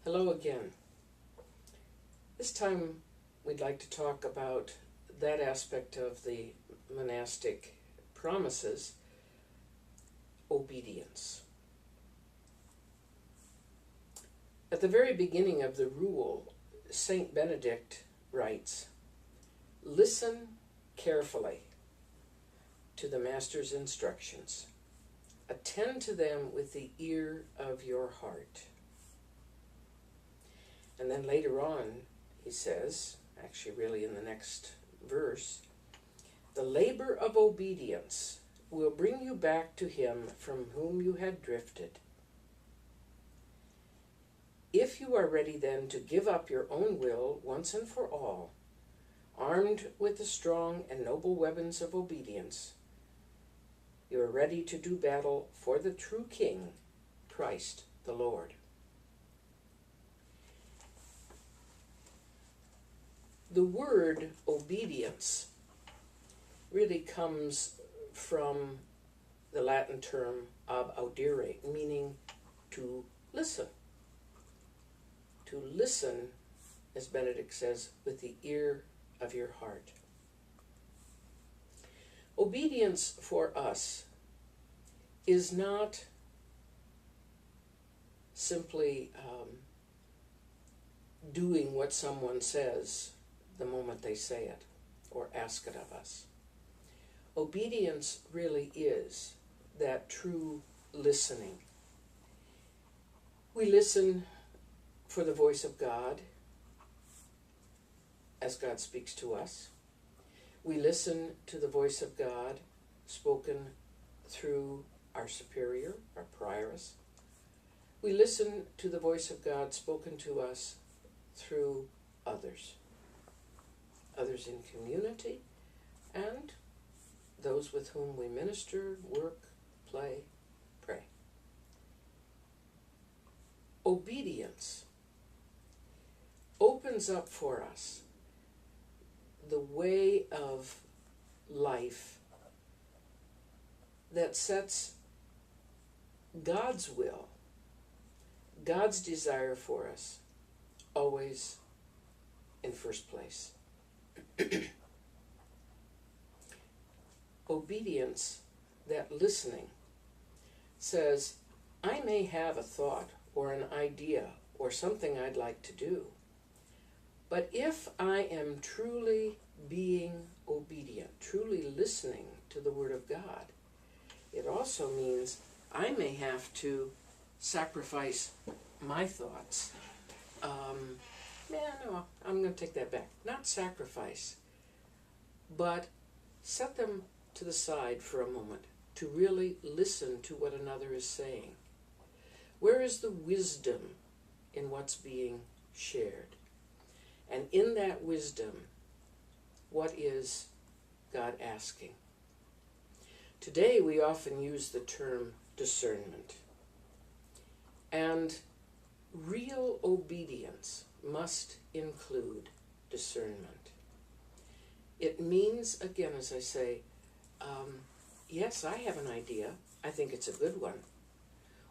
Hello again. This time we'd like to talk about that aspect of the monastic promises, obedience. At the very beginning of the rule, Saint Benedict writes, "Listen carefully to the Master's instructions. Attend to them with the ear of your heart." And then later on, he says, actually really in the next verse, "The labor of obedience will bring you back to him from whom you had drifted. If you are ready then to give up your own will once and for all, armed with the strong and noble weapons of obedience, you are ready to do battle for the true King, Christ the Lord." The word obedience really comes from the Latin term ab audire, meaning to listen. To listen, as Benedict says, with the ear of your heart. Obedience for us is not simply doing what someone says the moment they say it or ask it of us. Obedience really is that true listening. We listen for the voice of God as God speaks to us. We listen to the voice of God spoken through our superior, our prioress. We listen to the voice of God spoken to us through others in community, and those with whom we minister, work, play, pray. Obedience opens up for us the way of life that sets God's will, God's desire for us, always in first place. Obedience, that listening, says, I may have a thought or an idea or something I'd like to do, but if I am truly being obedient, truly listening to the Word of God, it also means I may have to sacrifice my thoughts. I'm going to take that back. Not sacrifice, but set them to the side for a moment to really listen to what another is saying. Where is the wisdom in what's being shared? And in that wisdom, what is God asking? Today we often use the term discernment. And real obedience must include discernment. It means, again, as I say, yes, I have an idea. I think it's a good one.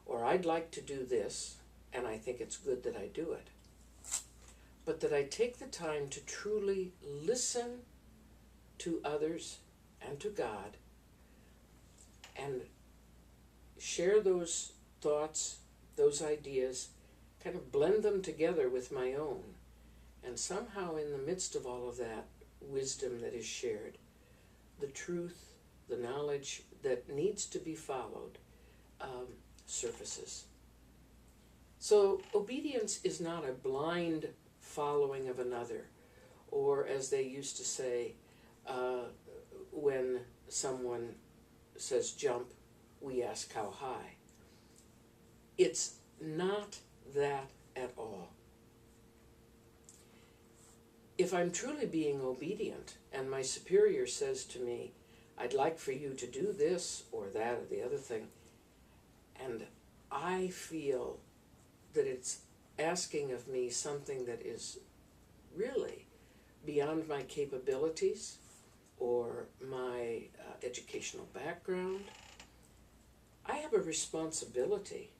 Or I'd like to do this, and I think it's good that I do it. But that I take the time to truly listen to others and to God and share those thoughts, those ideas, kind of blend them together with my own. And somehow in the midst of all of that wisdom that is shared, the truth, the knowledge that needs to be followed surfaces. So obedience is not a blind following of another, or as they used to say, when someone says jump, we ask how high. It's not that at all. If I'm truly being obedient and my superior says to me, I'd like for you to do this or that or the other thing, and I feel that it's asking of me something that is really beyond my capabilities or my educational background, I have a responsibility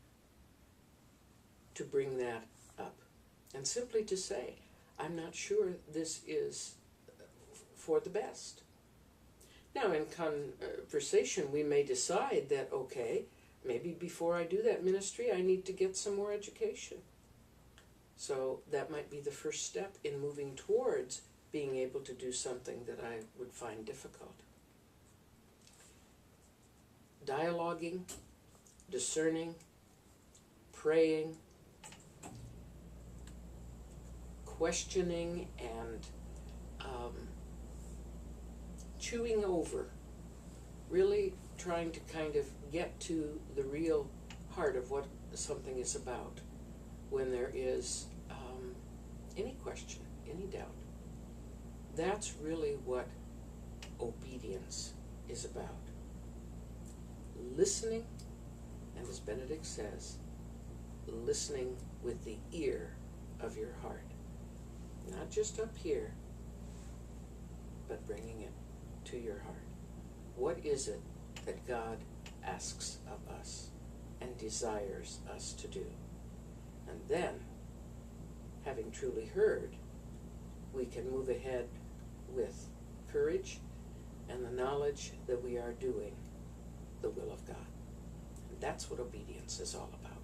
to bring that up And simply to say, I'm not sure this is for the best. Now, in conversation, we may decide that, okay, maybe before I do that ministry, I need to get some more education. So that might be the first step in moving towards being able to do something that I would find difficult. Dialoguing, discerning, praying, questioning, and chewing over, really trying to kind of get to the real heart of what something is about when there is any question, any doubt. That's really what obedience is about. Listening, and as Benedict says, listening with the ear of your heart. Not just up here, but bringing it to your heart. What is it that God asks of us and desires us to do? And then, having truly heard, we can move ahead with courage and the knowledge that we are doing the will of God. And that's what obedience is all about.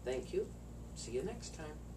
Thank you. See you next time.